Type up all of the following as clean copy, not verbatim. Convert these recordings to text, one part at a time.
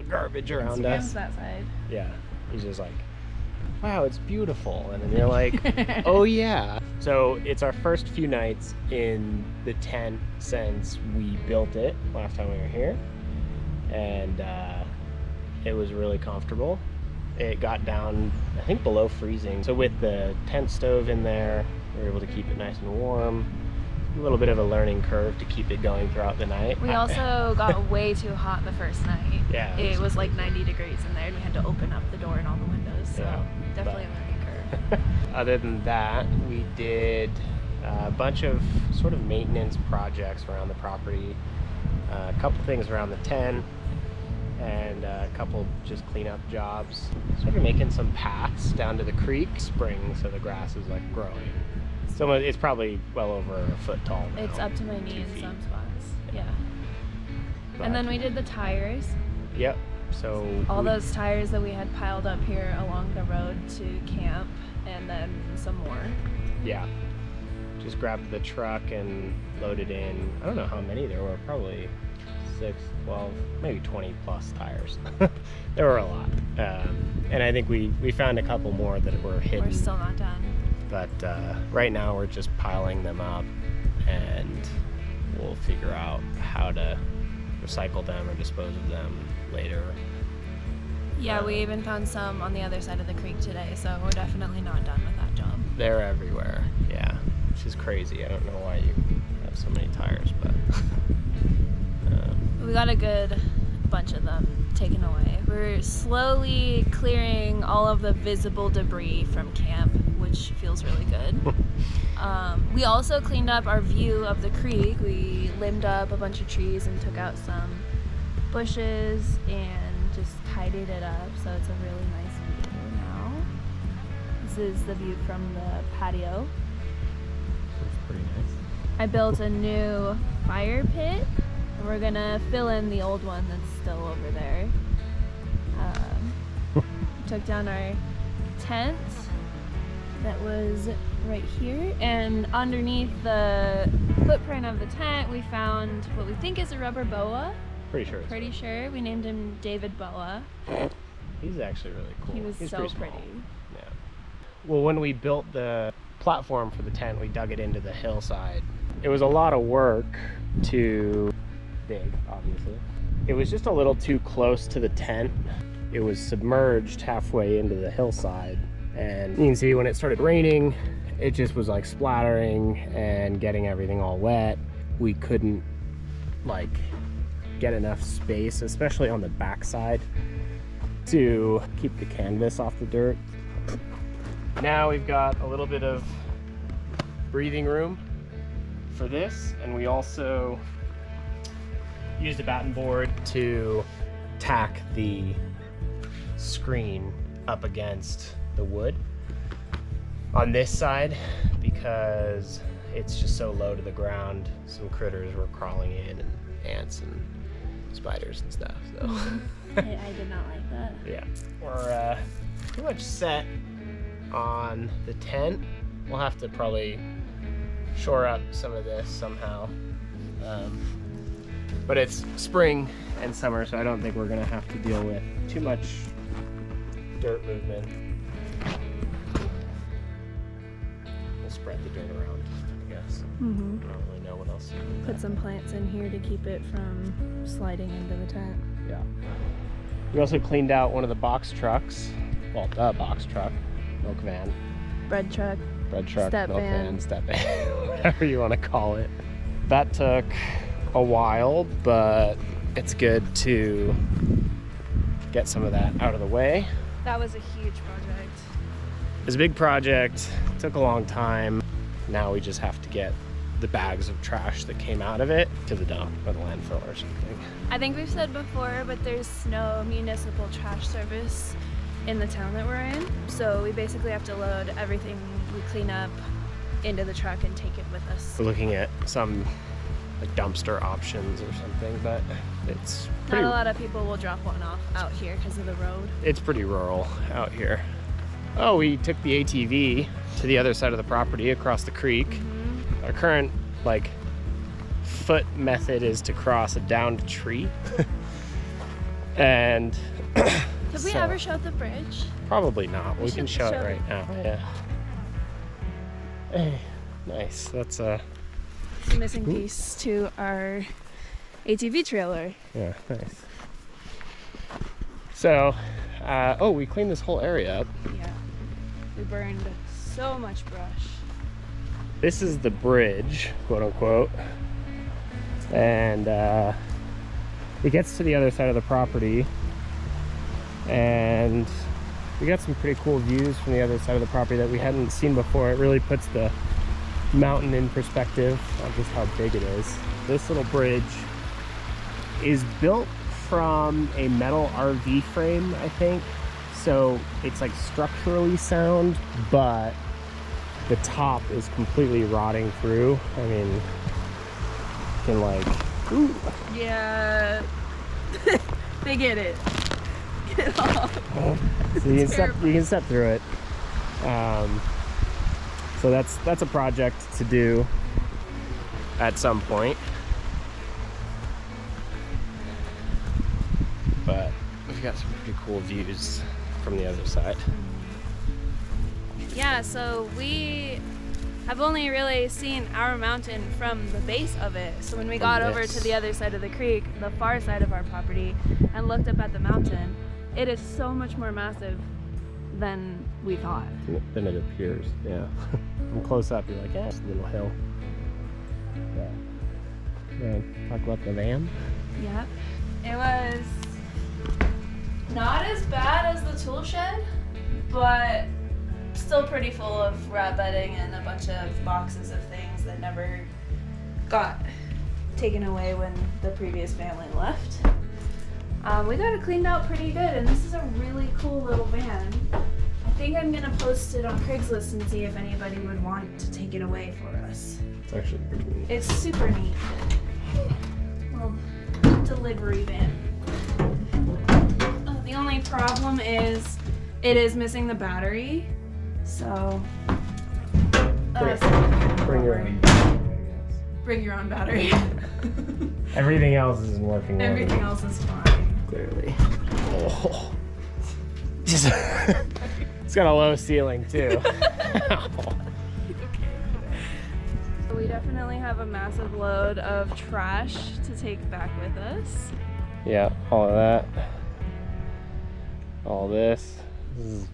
the garbage around us. That side. Yeah, he's just like, wow, it's beautiful. And then you're like, oh yeah. So it's our first few nights in the tent since we built it last time we were here. And it was really comfortable. It got down, I think, below freezing. So with the tent stove in there, we were able to keep it nice and warm. A little bit of a learning curve to keep it going throughout the night. We also got way too hot the first night. Yeah. It was like 90 degrees in there and we had to open up the door and all the windows. So Yeah, definitely a learning curve. Other than that, we did a bunch of sort of maintenance projects around the property. A couple things around the tent and a couple just cleanup jobs. Sort of making some paths down to the creek. Spring, so the grass is like growing. So it's probably well over a foot tall now. It's up to my knee 2 in feet. some spots. Yeah. But- And then we did the tires. Yep. So All those tires that we had piled up here along the road to camp, and then some more. Yeah. Just grabbed the truck and loaded in, I don't know how many there were, probably 6, 12, maybe 20 plus tires. There were a lot. And I think we found a couple more that were hidden. We're still not done. But right now we're just piling them up and we'll figure out how to recycle them or dispose of them later. Yeah, we even found some on the other side of the creek today, so we're definitely not done with that job. They're everywhere, yeah, which is crazy. I don't know why you have so many tires, but We got a good bunch of them taken away. We're slowly clearing all of the visible debris from camp, which feels really good. We also cleaned up our view of the creek. We limbed up a bunch of trees and took out some bushes and just tidied it up, so it's a really nice view now. This is the view from the patio. it's pretty nice. I built a new fire pit, and we're gonna fill in the old one that's still over there. Took down our tent that was right here, and underneath the footprint of the tent we found what we think is a rubber boa. Pretty sure. Pretty sure. We named him David Boa. He's actually really cool. He was He's so pretty pretty. small. Yeah. Well, when we built the platform for the tent, we dug it into the hillside. It was a lot of work to dig, obviously. It was just a little too close to the tent. It was submerged halfway into the hillside. And you can see when it started raining, it just was like splattering and getting everything all wet. We couldn't like get enough space, especially on the backside, to keep the canvas off the dirt. Now we've got a little bit of breathing room for this, and we also used a batten board to tack the screen up against the wood on this side because it's just so low to the ground. Some critters were crawling in, and ants and spiders and stuff, so I did not like that. yeah, we're pretty much set on the tent. We'll have to probably shore up some of this somehow, but it's spring and summer, so I don't think we're gonna have to deal with too much dirt movement. We'll spread the dirt around, I guess. Mm-hmm. I don't really know what else to do with Put that. some plants in here to keep it from sliding into the tent. Yeah. We also cleaned out one of the box trucks. Well, the box truck, milk van, Bread truck. bread truck, Step milk van. van, step van, whatever you want to call it. That took a while, but it's good to get some of that out of the way. That was a huge project. It was a big project, took a long time. Now we just have to get the bags of trash that came out of it to the dump or the landfill or something. I think we've said before, but there's no municipal trash service in the town that we're in. So we basically have to load everything we clean up into the truck and take it with us. We're looking at some like dumpster options or something, but it's pretty, Not a lot of people will drop one off out here because of the road. it's pretty rural out here. Oh, we took the ATV to the other side of the property across the creek. Mm-hmm. Our current foot method is to cross a downed tree. And Have we ever showed the bridge? Probably not. We can show it show right now. Yeah. Hey, nice. That's It's a missing piece to our ATV trailer. yeah, nice. So, we cleaned this whole area up. Yeah. We burned so much brush. This is the bridge, quote unquote. And it gets to the other side of the property. And we got some pretty cool views from the other side of the property that we hadn't seen before. It really puts the mountain in perspective of just how big it is. This little bridge is built from a metal RV frame, I think. So it's like structurally sound, but the top is completely rotting through. I mean, you can like, ooh. Yeah. They get it. Get off. So you can step through it. So that's a project to do at some point. But we've got some pretty cool views from the other side. Yeah, so we have only really seen our mountain from the base of it. So when we got over to the other side of the creek, the far side of our property, and looked up at the mountain, it is so much more massive than we thought. Than it appears, yeah. From close up, you're like, yeah, it's a little hill. Yeah. Talk about the van? Yep. It was not as bad as the tool shed, but still pretty full of rat bedding and a bunch of boxes of things that never got taken away when the previous family left. We got it cleaned out pretty good, and this is a really cool little van. I think I'm gonna post it on Craigslist and see if anybody would want to take it away for us. It's actually pretty neat. It's super neat. Well, delivery van. The only problem is it is missing the battery, so Bring your own battery, I guess. bring your own battery. Everything else is working well. Everything else is fine. Clearly. Oh. Just it's got a low ceiling too. We definitely have a massive load of trash to take back with us. Yeah, all of that. All this. This is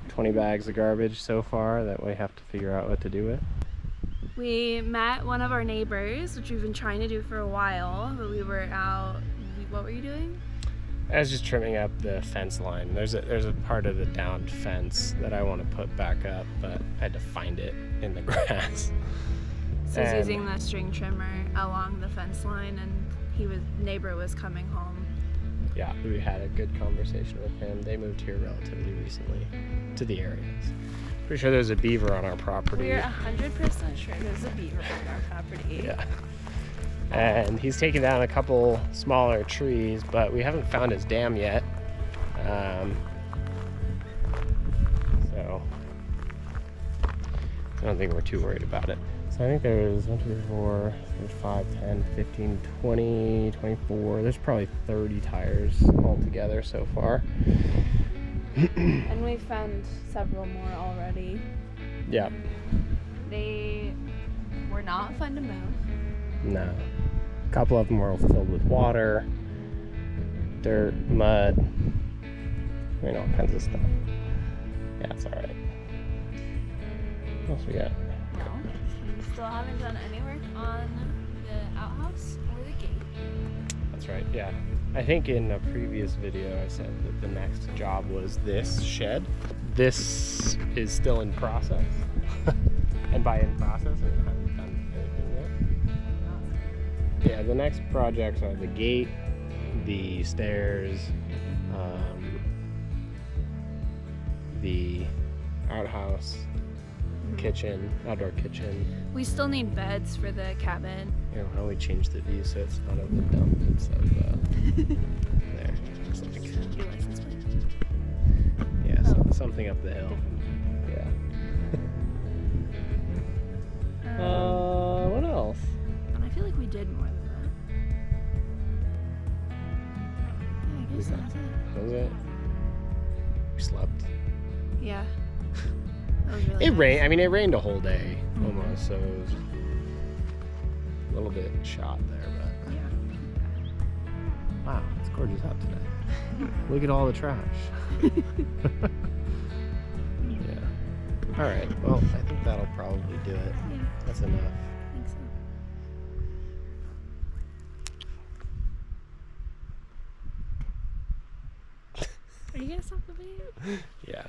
20 bags of garbage so far that we have to figure out what to do with. We met one of our neighbors, which we've been trying to do for a while, but we were out. What were you doing? I was just trimming up the fence line. There's a part of the downed fence that I want to put back up, but I had to find it in the grass. So he's using the string trimmer along the fence line, and neighbor was coming home. Yeah, we had a good conversation with him. They moved here relatively recently to the area. Pretty sure there's a beaver on our property. We're 100% sure there's a beaver on our property. Yeah. And he's taken down a couple smaller trees, but we haven't found his dam yet. So I don't think we're too worried about it. So I think there's 1, 2, 3, 4, 5, 10, 15, 20, 24. There's probably 30 tires altogether so far. And we've found several more already. Yeah. They were not fun to move. No. A couple of them were filled with water, dirt, mud, I mean, all kinds of stuff. Yeah, it's alright. What else we got? No. We still haven't done any work on the outhouse or the gate. That's right, yeah. I think in a previous video I said that the next job was this shed. This is still in process. And by in process, I mean, I haven't done anything yet. Yeah, the next projects are the gate, the stairs, the outhouse, kitchen, outdoor kitchen. We still need beds for the cabin. Yeah, why don't we change the view so it's not of the dump, it's of there. Just like, Your license plate? yeah, something up the hill. Yeah. What else? And I feel like we did more than was that was it? We slept. Yeah. That was really It nice. rained. I mean, it rained a whole day almost, so it was a little bit shot there, but Yeah. wow, it's gorgeous out today. Look at all the trash. Yeah. All right. Well, I think that'll probably do it. Yeah, That's enough. I think so. Are you gonna stop the video? Yeah.